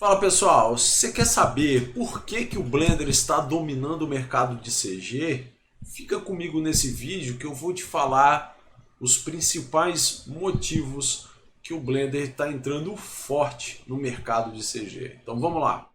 Fala pessoal, se você quer saber por que o Blender está dominando o mercado de CG, fica comigo nesse vídeo que eu vou te falar os principais motivos que o Blender está entrando forte no mercado de CG. Então vamos lá.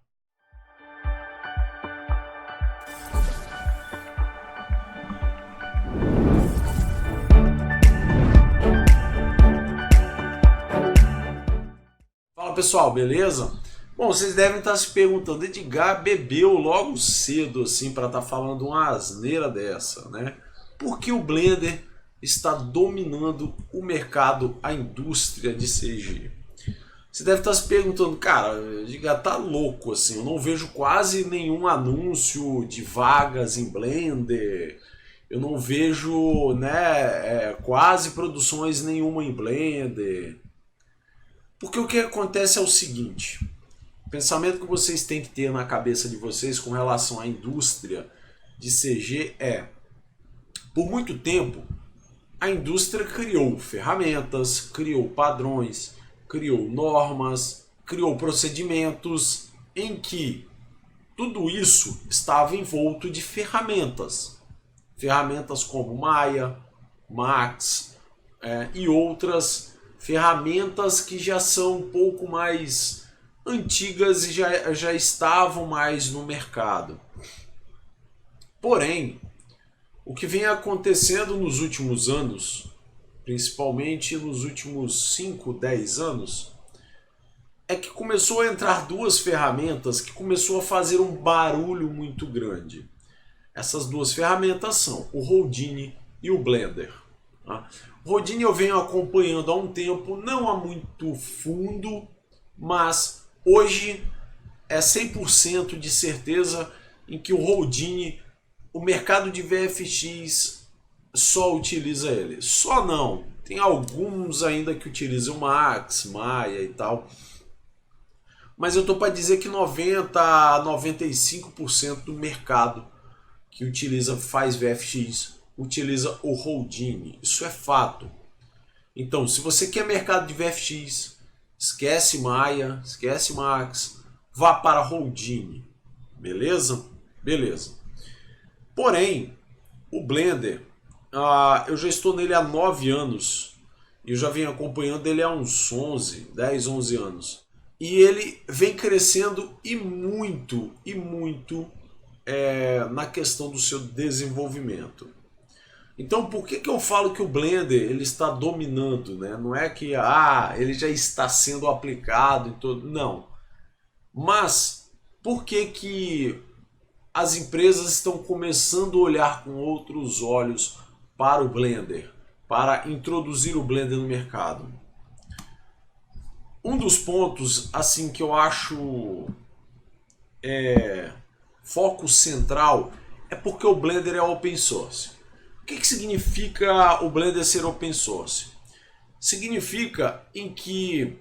Fala pessoal, beleza? Bom, vocês devem estar se perguntando, Edgar bebeu logo cedo assim para estar falando uma asneira dessa, né? Por que o Blender está dominando o mercado, a indústria de CG? Você deve estar se perguntando, cara, Edgar tá louco assim, eu não vejo quase nenhum anúncio de vagas em Blender, eu não vejo, né, quase produções nenhuma em Blender. Porque o que acontece é o seguinte, o pensamento que vocês têm que ter na cabeça de vocês com relação à indústria de CG é: por muito tempo, a indústria criou ferramentas, criou padrões, criou normas, criou procedimentos em que tudo isso estava envolto de ferramentas. Ferramentas como Maya, Max e outras ferramentas que já são um pouco mais antigas e já estavam mais no mercado. Porém, o que vem acontecendo nos últimos anos, principalmente nos últimos 5, 10 anos, é que começou a entrar duas ferramentas que começou a fazer um barulho muito grande. Essas duas ferramentas são o Houdini e o Blender. O Houdini eu venho acompanhando há um tempo, não há muito fundo, mas hoje é 100% de certeza em que o Houdini, o mercado de VFX só utiliza ele. Só não, tem alguns ainda que utilizam Max, Maya e tal. Mas eu estou para dizer que 90 a 95% do mercado que faz VFX utiliza o Houdini. Isso é fato. Então, se você quer mercado de VFX, esquece Maya, esquece Max, vá para Houdini. Beleza? Beleza. Porém, o Blender, eu já estou nele há 9 anos. E eu já venho acompanhando ele há uns 10, 11 anos. E ele vem crescendo e muito na questão do seu desenvolvimento. Então, por que eu falo que o Blender ele está dominando, né? Não é que ele já está sendo aplicado em todo, não. Mas por que as empresas estão começando a olhar com outros olhos para o Blender, para introduzir o Blender no mercado? Um dos pontos assim que eu acho foco central é porque o Blender é open source. O que significa o Blender ser open source? Significa em que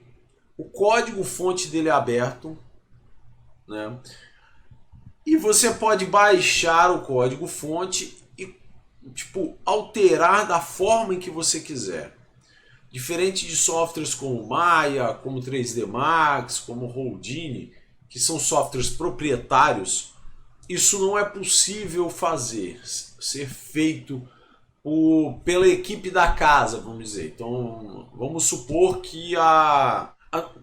o código-fonte dele é aberto, né? E você pode baixar o código-fonte e alterar da forma em que você quiser. Diferente de softwares como Maya, como 3D Max, como Houdini, que são softwares proprietários, isso não é possível ser feito pela equipe da casa, vamos dizer. Então, vamos supor que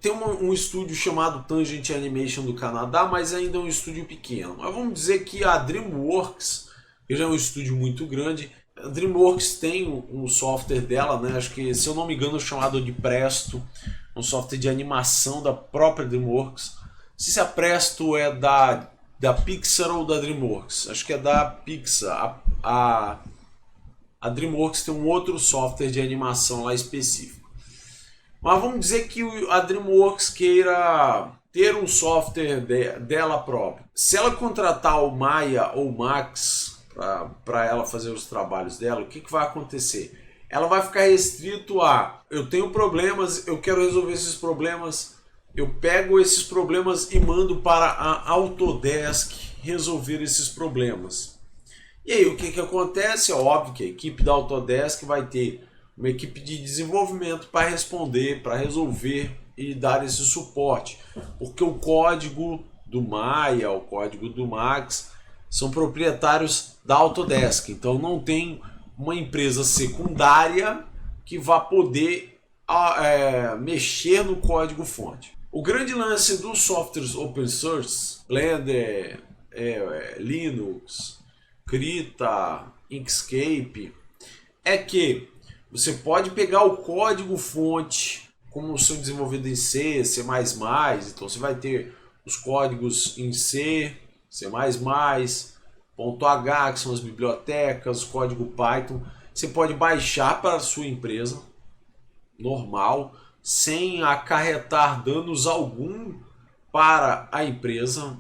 tem um estúdio chamado Tangent Animation do Canadá, mas ainda é um estúdio pequeno. Mas vamos dizer que a DreamWorks, que já é um estúdio muito grande, a DreamWorks tem um software dela, né? Acho que, se eu não me engano, é chamado de Presto, um software de animação da própria DreamWorks. Não sei se a Presto é da Pixar ou da DreamWorks. Acho que é da Pixar. A DreamWorks tem um outro software de animação lá específico. Mas vamos dizer que a DreamWorks queira ter um software dela própria. Se ela contratar o Maya ou o Max para ela fazer os trabalhos dela, o que vai acontecer? Ela vai ficar restrito a: eu tenho problemas, eu quero resolver esses problemas, eu pego esses problemas e mando para a Autodesk resolver esses problemas. E aí o que acontece? É óbvio que a equipe da Autodesk vai ter uma equipe de desenvolvimento para responder, para resolver e dar esse suporte, porque o código do Maya, o código do Max são proprietários da Autodesk, então não tem uma empresa secundária que vá poder mexer no código fonte. O grande lance dos softwares open source, Blender, Linux, Krita, Inkscape, é que você pode pegar o código fonte, como são desenvolvidos em C, C++, então você vai ter os códigos em C, C++, .h, que são as bibliotecas, código Python. Você pode baixar para a sua empresa, normal, sem acarretar danos algum para a empresa,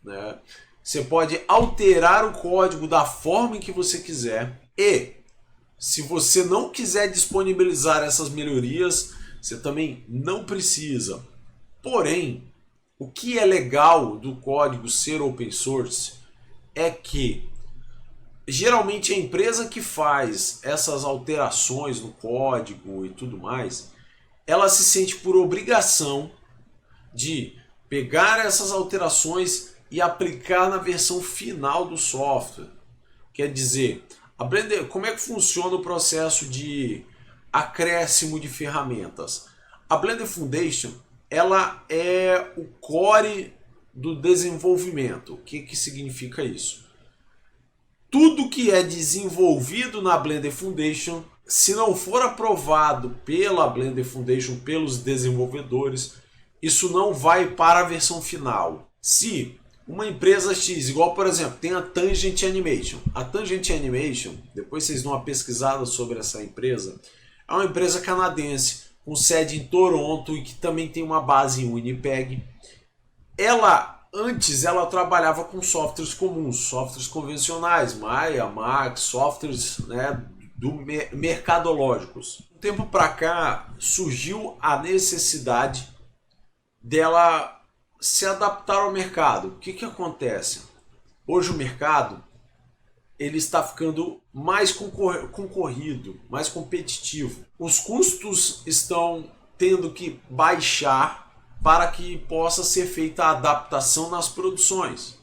né? Você pode alterar o código da forma em que você quiser e, se você não quiser disponibilizar essas melhorias, você também não precisa. Porém, o que é legal do código ser open source é que geralmente a empresa que faz essas alterações no código e tudo mais, ela se sente por obrigação de pegar essas alterações e aplicar na versão final do software. Quer dizer, a Blender, como é que funciona o processo de acréscimo de ferramentas? A Blender Foundation, ela é o core do desenvolvimento. O que significa isso? Tudo que é desenvolvido na Blender Foundation, se não for aprovado pela Blender Foundation, pelos desenvolvedores, isso não vai para a versão final. Se uma empresa X, igual por exemplo, tem a Tangent Animation. A Tangent Animation, depois vocês dão uma pesquisada sobre essa empresa, é uma empresa canadense com sede em Toronto e que também tem uma base em Winnipeg. Antes ela trabalhava com softwares comuns, softwares convencionais, Maya, Max, softwares, né, mercadológicos. Um tempo para cá surgiu a necessidade dela se adaptar ao mercado. O que acontece? Hoje o mercado ele está ficando mais concorrido, mais competitivo. Os custos estão tendo que baixar para que possa ser feita a adaptação nas produções.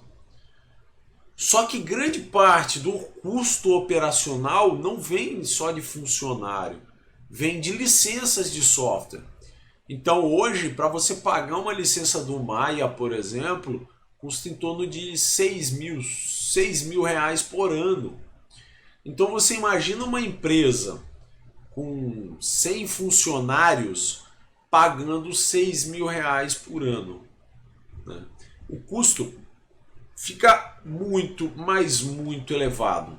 Só que grande parte do custo operacional não vem só de funcionário, vem de licenças de software. Então hoje, para você pagar uma licença do Maya, por exemplo, custa em torno de 6 mil reais por ano. Então você imagina uma empresa com 100 funcionários pagando 6 mil reais por ano, né? O custo fica muito, mas muito elevado.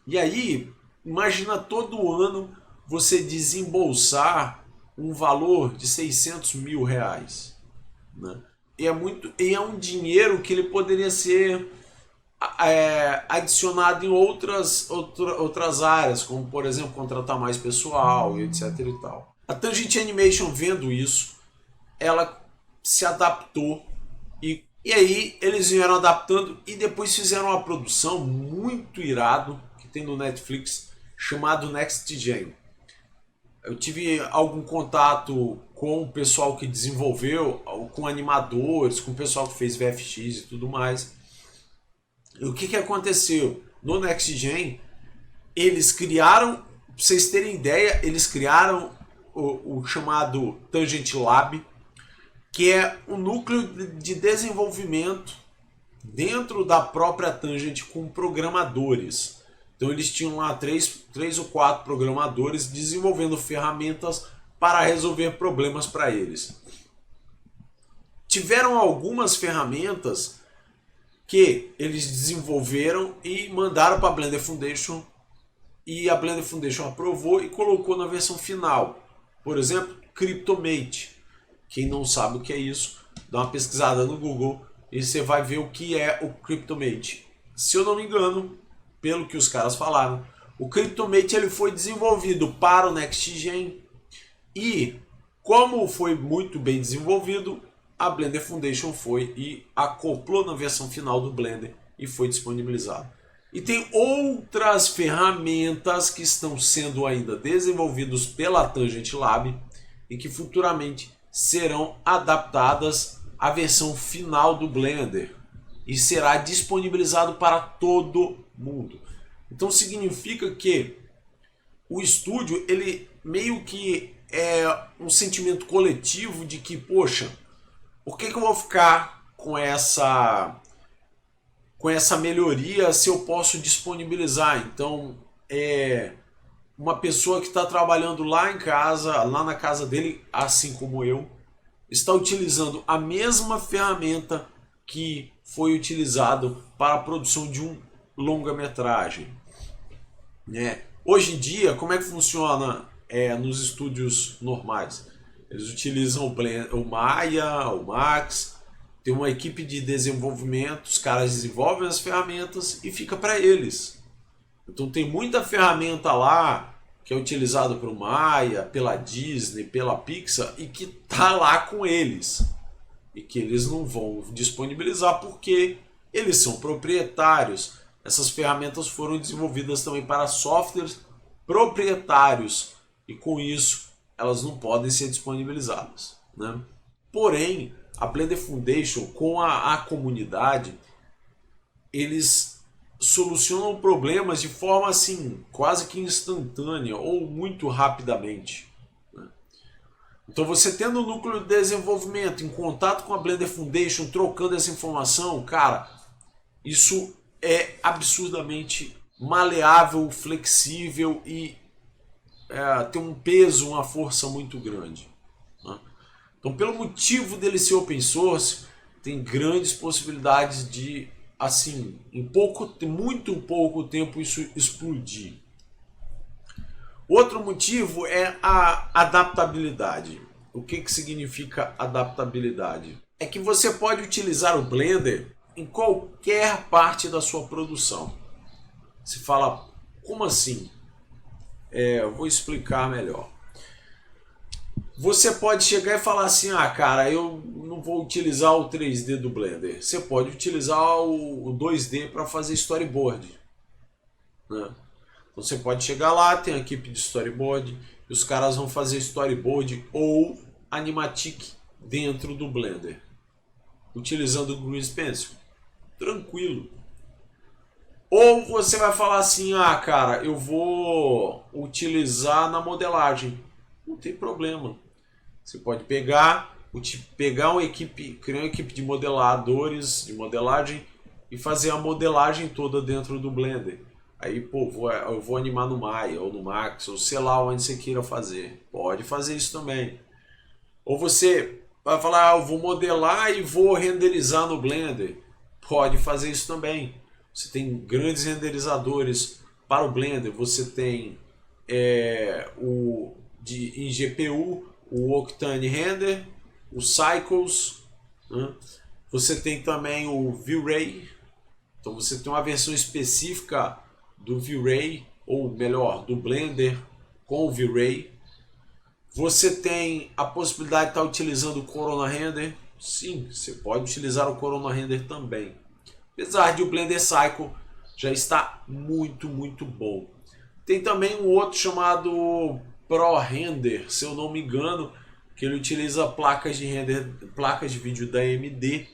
E aí, imagina todo ano você desembolsar um valor de 600 mil reais, né? E é um dinheiro que ele poderia ser adicionado em outras áreas, como por exemplo contratar mais pessoal e etc e tal. A Tangent Animation, vendo isso, ela se adaptou e aí eles vieram adaptando e depois fizeram uma produção muito irado que tem no Netflix chamado Next Gen. Eu tive algum contato com o pessoal que desenvolveu, com animadores, com o pessoal que fez VFX e tudo mais. E o que aconteceu? No Next Gen, eles criaram, para vocês terem ideia, eles criaram o chamado Tangent Lab, que é um núcleo de desenvolvimento dentro da própria Tangent com programadores. Então eles tinham lá três ou quatro programadores desenvolvendo ferramentas para resolver problemas para eles. Tiveram algumas ferramentas que eles desenvolveram e mandaram para a Blender Foundation e a Blender Foundation aprovou e colocou na versão final. Por exemplo, Cryptomate. Quem não sabe o que é isso, dá uma pesquisada no Google e você vai ver o que é o Cryptomate. Se eu não me engano, pelo que os caras falaram, o Cryptomate ele foi desenvolvido para o Next Gen e, como foi muito bem desenvolvido, a Blender Foundation foi e acoplou na versão final do Blender e foi disponibilizado. E tem outras ferramentas que estão sendo ainda desenvolvidas pela Tangent Lab e que futuramente serão adaptadas à versão final do Blender e será disponibilizado para todo mundo. Então significa que o estúdio, ele meio que é um sentimento coletivo de que, poxa, por que eu vou ficar com essa melhoria se eu posso disponibilizar? Então, uma pessoa que está trabalhando lá em casa, lá na casa dele, assim como eu, está utilizando a mesma ferramenta que foi utilizado para a produção de um longa-metragem. Hoje em dia, como é que funciona nos estúdios normais? Eles utilizam o Maya, o Max, tem uma equipe de desenvolvimento, os caras desenvolvem as ferramentas e fica para eles. Então tem muita ferramenta lá que é utilizada pelo Maya, pela Disney, pela Pixar e que tá lá com eles. E que eles não vão disponibilizar porque eles são proprietários. Essas ferramentas foram desenvolvidas também para softwares proprietários e com isso elas não podem ser disponibilizadas, né? Porém, a Blender Foundation com a comunidade, eles solucionam problemas de forma assim quase que instantânea ou muito rapidamente, né? Então você tendo o núcleo de desenvolvimento em contato com a Blender Foundation, trocando essa informação, cara, isso é absurdamente maleável, flexível e tem um peso, uma força muito grande, né? Então, pelo motivo dele ser open source, tem grandes possibilidades de, assim, em muito pouco tempo isso explodir. Outro motivo é a adaptabilidade. O que significa adaptabilidade? É que você pode utilizar o Blender em qualquer parte da sua produção. Você fala, como assim? Eu vou explicar melhor. Você pode chegar e falar assim, cara, eu não vou utilizar o 3D do Blender. Você pode utilizar o 2D para fazer storyboard, né? Então você pode chegar lá, tem a equipe de storyboard, e os caras vão fazer storyboard ou animatic dentro do Blender, utilizando o Grease Pencil. Tranquilo. Ou você vai falar assim, cara, eu vou utilizar na modelagem. Não tem problema. Você pode criar uma equipe de modeladores de modelagem e fazer a modelagem toda dentro do Blender. Aí, eu vou animar no Maya ou no Max, ou sei lá onde você queira fazer. Pode fazer isso também. Ou você vai falar, eu vou modelar e vou renderizar no Blender. Pode fazer isso também. Você tem grandes renderizadores para o Blender. Você tem em GPU, o Octane Render, o Cycles, né? Você tem também o V-Ray. Então você tem uma versão específica do V-Ray, ou melhor, do Blender com o V-Ray. Você tem a possibilidade de estar utilizando o Corona Render. Sim, você pode utilizar o Corona Render também. Apesar de o Blender Cycle já está muito bom. Tem também um outro chamado Pro Render, se eu não me engano, que ele utiliza placas de vídeo da AMD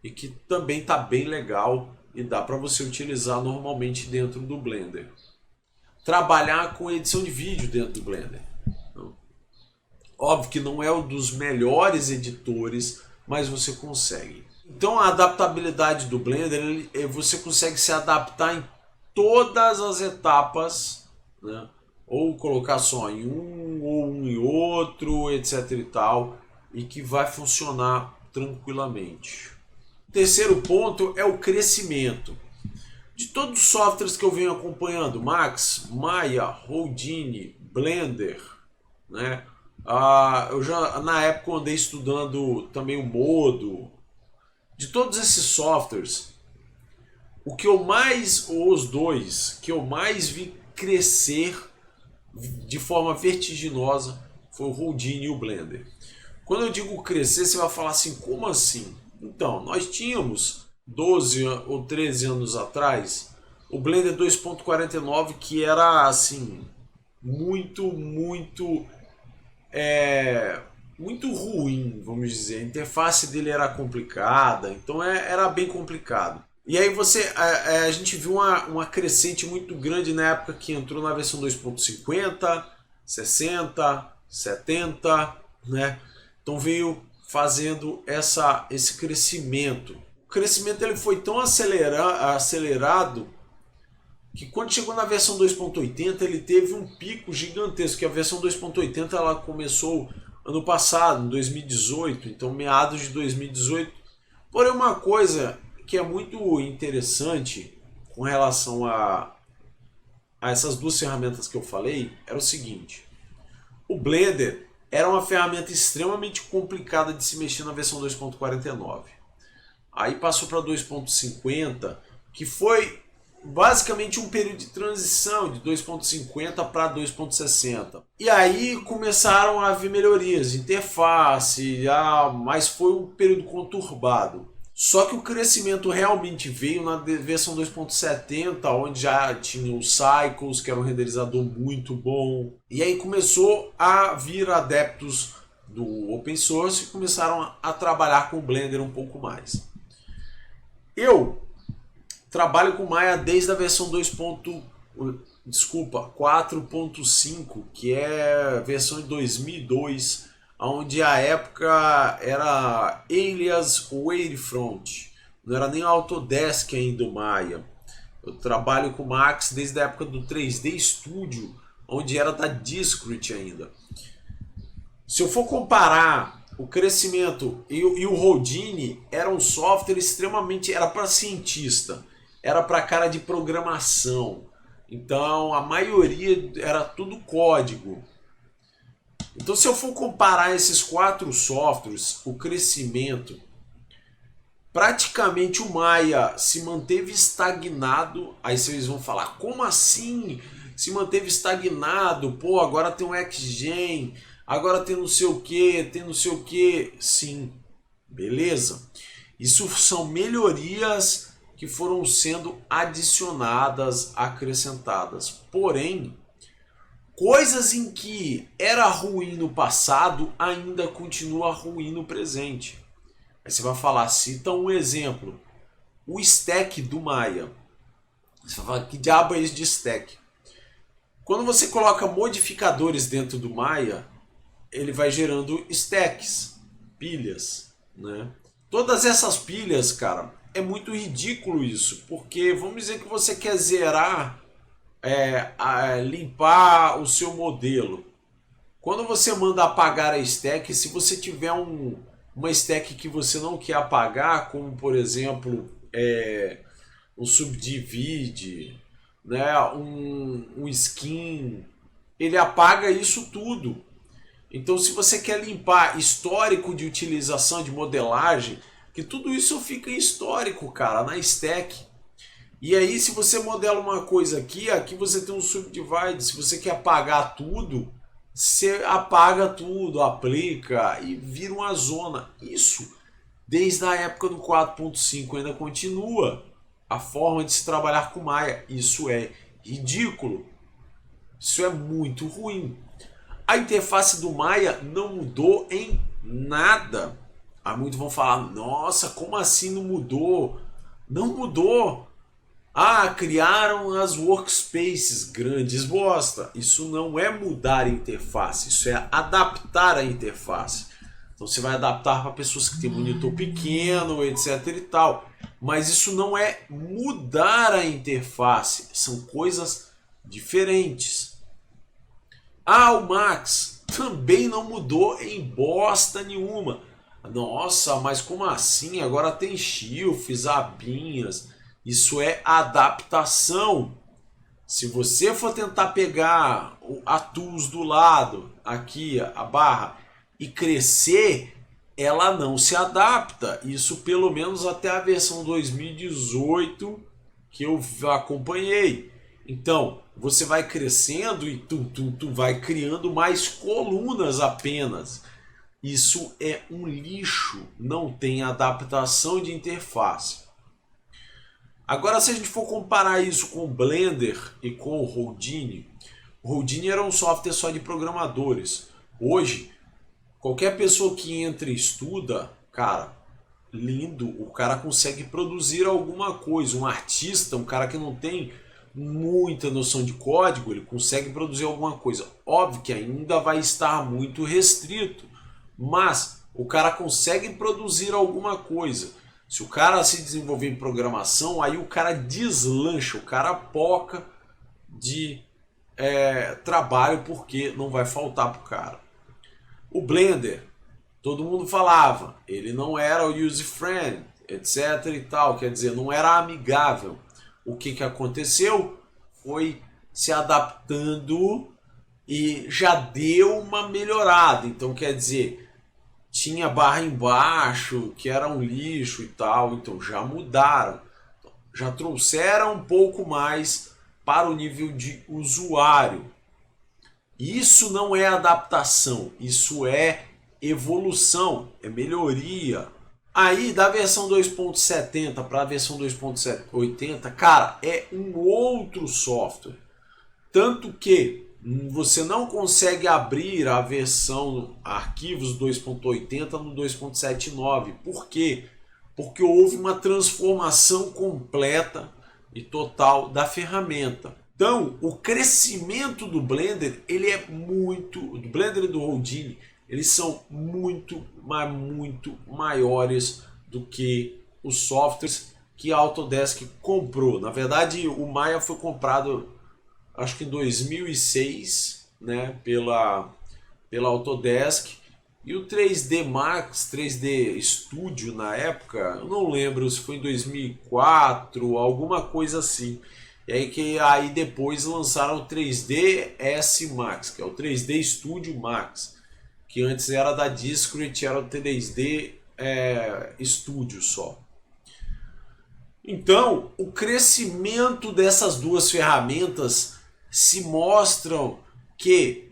e que também está bem legal e dá para você utilizar normalmente dentro do Blender. Trabalhar com edição de vídeo dentro do Blender. Óbvio que não é um dos melhores editores, mas você consegue. Então a adaptabilidade do Blender, você consegue se adaptar em todas as etapas, né? Ou colocar só em um, ou um em outro, etc e tal, e que vai funcionar tranquilamente. O terceiro ponto é o crescimento. De todos os softwares que eu venho acompanhando, Max, Maya, Houdini, Blender, né? Eu já na época andei estudando também o Modo. De todos esses softwares, os dois que eu mais vi crescer de forma vertiginosa foi o Houdini e o Blender. Quando eu digo crescer, você vai falar assim, como assim? Então, nós tínhamos 12 ou 13 anos atrás o Blender 2.49, que era assim muito muito ruim, vamos dizer. A interface dele era complicada, então era bem complicado. E aí a gente viu uma crescente muito grande na época que entrou na versão 2.50, 60, 70, né? Então veio fazendo esse crescimento. O crescimento ele foi tão acelerado que quando chegou na versão 2.80 ele teve um pico gigantesco, que a versão 2.80 ela começou ano passado, em 2018, então meados de 2018. Porém, uma coisa que é muito interessante com relação a essas duas ferramentas que eu falei era o seguinte: o Blender era uma ferramenta extremamente complicada de se mexer na versão 2.49. Aí passou para 2.50, que foi basicamente um período de transição de 2.50 para 2.60. E aí começaram a vir melhorias, interface, mas foi um período conturbado. Só que o crescimento realmente veio na versão 2.70, onde já tinha o Cycles, que era um renderizador muito bom. E aí começou a vir adeptos do open source e começaram a trabalhar com o Blender um pouco mais. Eu trabalho com Maya desde a versão 4.5, que é a versão de 2002, onde a época era Alias Wavefront, não era nem Autodesk ainda o Maya. Eu trabalho com Max desde a época do 3D Studio, onde era da Discrete ainda. Se eu for comparar o crescimento e o Houdini, era um software extremamente, era para cientista, era para cara de programação. Então a maioria era tudo código. Então, se eu for comparar esses 4 softwares, o crescimento, praticamente o Maya se manteve estagnado. Aí vocês vão falar, como assim? Se manteve estagnado? Pô, agora tem um XGen, agora tem não sei o que, tem não sei o que. Sim, beleza. Isso são melhorias que foram sendo adicionadas, acrescentadas. Porém, coisas em que era ruim no passado ainda continua ruim no presente. Aí você vai falar, cita um exemplo. O stack do Maya. Você vai falar, que diabo é isso de stack? Quando você coloca modificadores dentro do Maya, ele vai gerando stacks, pilhas, né? Todas essas pilhas, cara, é muito ridículo isso. Porque vamos dizer que você quer zerar, limpar o seu modelo. Quando você manda apagar a stack, se você tiver uma stack que você não quer apagar, como por exemplo um subdivide, né, um skin, ele apaga isso tudo. Então, se você quer limpar histórico de utilização de modelagem, que tudo isso fica em histórico, cara, na stack. E aí, se você modela uma coisa aqui você tem um subdivide. Se você quer apagar tudo, você apaga tudo, aplica e vira uma zona. Isso, desde a época do 4.5 ainda continua a forma de se trabalhar com Maya. Isso é ridículo. Isso é muito ruim. A interface do Maya não mudou em nada. Aí muitos vão falar, nossa, como assim não mudou? Não mudou. Criaram as workspaces, grandes bosta. Isso não é mudar a interface, isso é adaptar a interface. Então você vai adaptar para pessoas que têm monitor pequeno, etc e tal. Mas isso não é mudar a interface, são coisas diferentes. O Max também não mudou em bosta nenhuma. Nossa, mas como assim? Agora tem chifres, abinhas. Isso é adaptação. Se você for tentar pegar a tools do lado, aqui a barra, e crescer, ela não se adapta. Isso pelo menos até a versão 2018 que eu acompanhei. Então, você vai crescendo e tu vai criando mais colunas apenas. Isso é um lixo, não tem adaptação de interface. Agora, se a gente for comparar isso com o Blender e com o Houdini era um software só de programadores. Hoje, Qualquer pessoa que entra e estuda, cara, lindo, o cara consegue produzir alguma coisa. Um artista, um cara que não tem muita noção de código, ele consegue produzir alguma coisa. Óbvio que ainda vai estar muito restrito, mas o cara consegue produzir alguma coisa. Se o cara se desenvolver em programação, aí o cara deslancha, o cara poca de trabalho, porque não vai faltar pro cara. O Blender, todo mundo falava, ele não era user-friendly, etc e tal, quer dizer, não era amigável. O que aconteceu? Foi se adaptando e já deu uma melhorada. Então, quer dizer, tinha barra embaixo, que era um lixo e tal, então já mudaram. Já trouxeram um pouco mais para o nível de usuário. Isso não é adaptação, isso é evolução, é melhoria. Aí da versão 2.70 para a versão 2.80, cara, é um outro software. Tanto que você não consegue abrir a versão arquivos 2.80 no 2.79. Por quê? Porque houve uma transformação completa e total da ferramenta. Então, o crescimento do Blender, ele é muito, do Blender e do Houdini, eles são muito, mas muito maiores do que os softwares que a Autodesk comprou. Na verdade, o Maya foi comprado, acho que em 2006, né, pela Autodesk. E o 3D Max, 3D Studio na época, eu não lembro se foi em 2004, alguma coisa assim. E aí depois lançaram o 3ds Max, que é o 3D Studio Max, que antes era da Discrete, era o 3D Studio só. Então, o crescimento dessas duas ferramentas se mostram que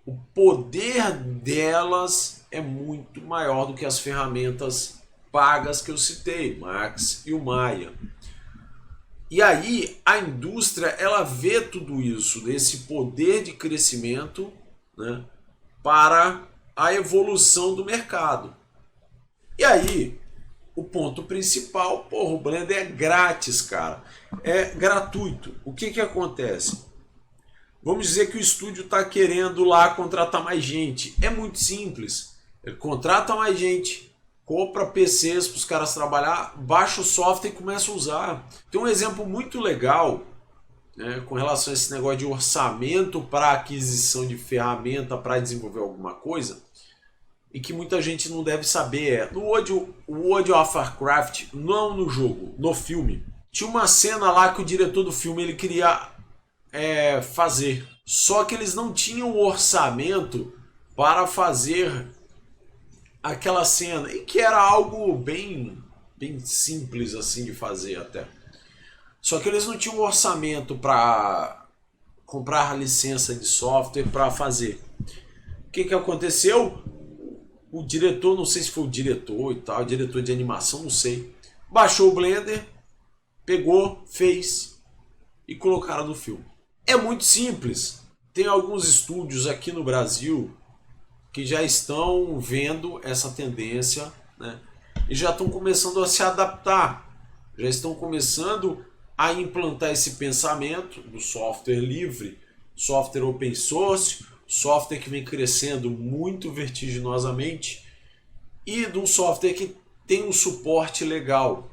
o poder delas é muito maior do que as ferramentas pagas que eu citei, Max e o Maya. E aí a indústria, ela vê tudo isso, desse poder de crescimento, né, para a evolução do mercado. E aí, o ponto principal, porra, o Blender é grátis, cara. É gratuito. O que acontece? Vamos dizer que o estúdio está querendo lá contratar mais gente. É muito simples. Ele contrata mais gente, compra PCs para os caras trabalhar, baixa o software e começa a usar. Tem um exemplo muito legal, né, com relação a esse negócio de orçamento para aquisição de ferramenta para desenvolver alguma coisa, e que muita gente não deve saber. No World of Warcraft, não no jogo, no filme, tinha uma cena lá que o diretor do filme ele queria fazer. Só que eles não tinham orçamento para fazer aquela cena, e que era algo bem simples assim de fazer até. Só que eles não tinham orçamento para comprar licença de software para fazer. O que aconteceu? O diretor, não sei se foi o diretor e tal, diretor de animação, não sei, baixou o Blender, pegou, fez e colocaram no filme. É muito simples. Tem alguns estúdios aqui no Brasil que já estão vendo essa tendência, né, e já estão começando a se adaptar, já estão começando a implantar esse pensamento do software livre, software open source, software que vem crescendo muito vertiginosamente, e de um software que tem um suporte legal,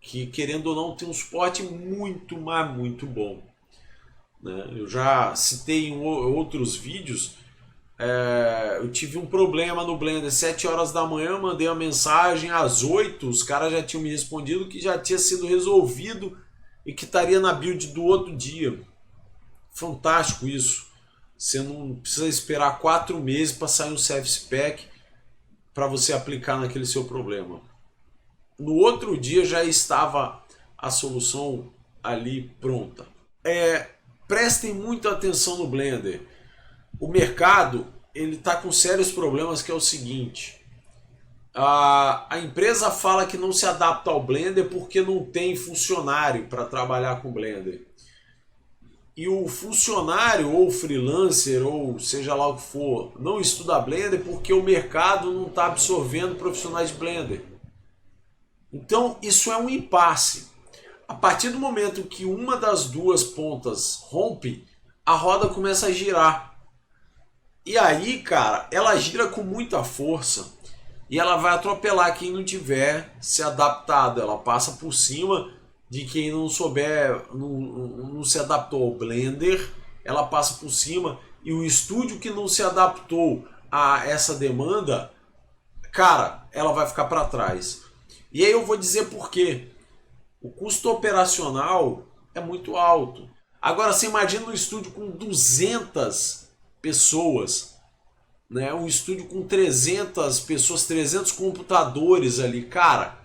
que querendo ou não tem um suporte muito, mas muito bom. Eu já citei em outros vídeos, eu tive um problema no Blender, 7 horas da manhã, mandei uma mensagem, às 8 os caras já tinham me respondido que já tinha sido resolvido e que estaria na build do outro dia. Fantástico isso. Você não precisa esperar 4 meses para sair um service pack para você aplicar naquele seu problema. No outro dia já estava a solução ali pronta. Prestem muita atenção no Blender. O mercado ele está com sérios problemas, que é o seguinte: a empresa fala que não se adapta ao Blender porque não tem funcionário para trabalhar com Blender. e o funcionário ou freelancer ou seja lá o que for não estuda Blender porque o mercado não está absorvendo profissionais de Blender. Então isso é um impasse. A partir do momento que uma das duas pontas rompe, a roda começa a girar. E aí, cara, ela gira com muita força e ela vai atropelar quem não tiver se adaptado. Ela passa por cima de quem não souber, não se adaptou ao Blender, ela passa por cima, e o estúdio que não se adaptou a essa demanda, cara, ela vai ficar para trás. E aí eu vou dizer por quê. O custo operacional é muito alto. Agora você imagina um estúdio com 200 pessoas, né? Um estúdio com 300 pessoas, 300 computadores ali, cara.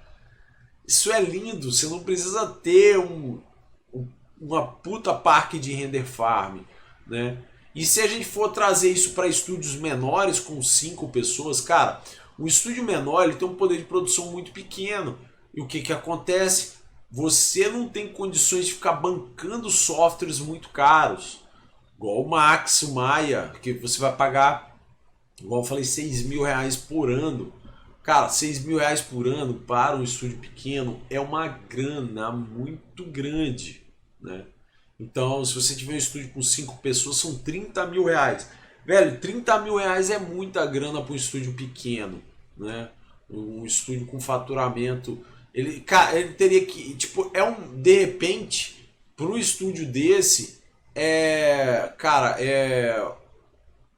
Isso é lindo, você não precisa ter uma puta parque de render farm, né? E se a gente for trazer isso para estúdios menores com 5 pessoas, cara, um estúdio menor ele tem um poder de produção muito pequeno. E o que acontece? Você não tem condições de ficar bancando softwares muito caros, igual o Max, o Maya, que você vai pagar, igual eu falei, R$6.000 por ano. Cara, R$6.000 por ano para um estúdio pequeno é uma grana muito grande, né? Então, se você tiver um estúdio com 5 pessoas, são R$30.000. Velho, R$30.000 é muita grana para um estúdio pequeno, né? Um estúdio com faturamento, cara, ele teria que, tipo, de repente, para um estúdio desse, cara,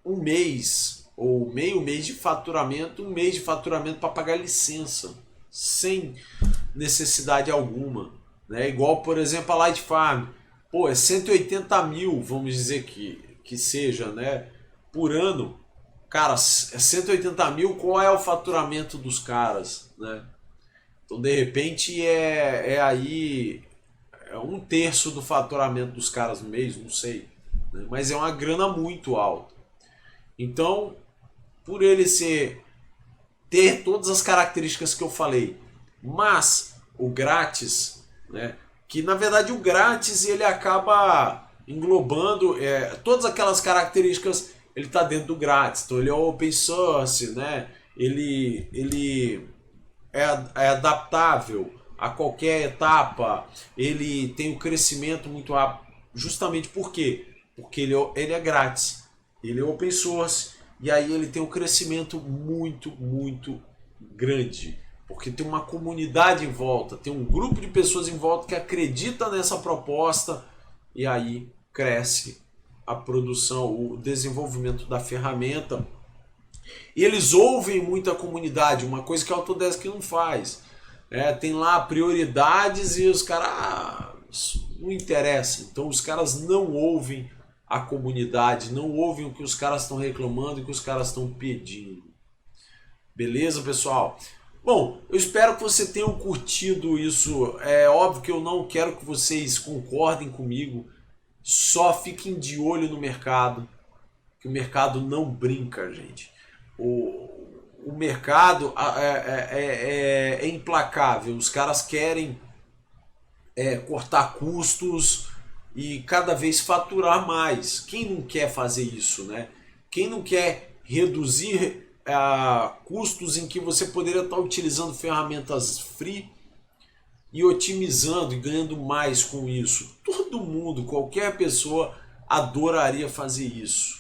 um mês ou meio mês de faturamento, um mês de faturamento para pagar licença, sem necessidade alguma, né? Igual, por exemplo, a Light Farm, pô, é 180 mil, vamos dizer que seja, né? Por ano, cara, é 180 mil, qual é o faturamento dos caras, né? Então, de repente, aí um terço do faturamento dos caras no mês, não sei, né? Mas é uma grana muito alta. Então, por ele ter todas as características que eu falei, mas o grátis, né? Que na verdade o grátis ele acaba englobando todas aquelas características, ele está dentro do grátis. Então ele é open source, né? Ele é adaptável a qualquer etapa, ele tem um crescimento muito rápido, justamente por quê? Porque ele é grátis, ele é open source, e aí ele tem um crescimento muito, muito grande, porque tem uma comunidade em volta, tem um grupo de pessoas em volta que acredita nessa proposta, e aí cresce a produção, o desenvolvimento da ferramenta. E eles ouvem muito a comunidade, uma coisa que a Autodesk não faz. Tem lá prioridades e os caras não interessa. Então os caras não ouvem a comunidade, não ouvem o que os caras estão reclamando e o que os caras estão pedindo. Beleza, pessoal? Bom, eu espero que vocês tenham curtido isso. É óbvio que eu não quero que vocês concordem comigo. Só fiquem de olho no mercado, que o mercado não brinca, gente. O mercado é implacável. Os caras querem cortar custos e cada vez faturar mais. Quem não quer fazer isso, né? Quem não quer reduzir custos em que você poderia estar utilizando ferramentas free e otimizando e ganhando mais com isso? Todo mundo, qualquer pessoa adoraria fazer isso.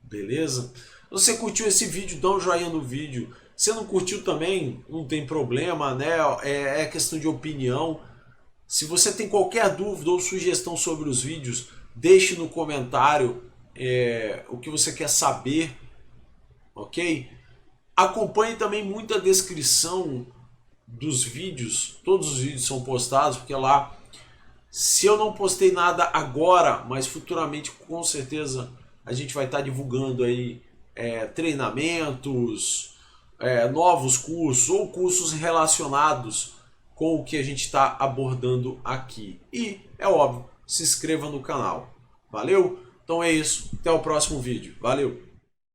Beleza? Se você curtiu esse vídeo, dá um joinha no vídeo. Se não curtiu também, não tem problema, né? É questão de opinião. Se você tem qualquer dúvida ou sugestão sobre os vídeos, deixe no comentário o que você quer saber, ok? Acompanhe também muito a descrição dos vídeos. Todos os vídeos são postados, porque lá, se eu não postei nada agora, mas futuramente com certeza a gente vai estar divulgando aí treinamentos, novos cursos ou cursos relacionados com o que a gente está abordando aqui. E, é óbvio, se inscreva no canal. Valeu? Então é isso. Até o próximo vídeo. Valeu!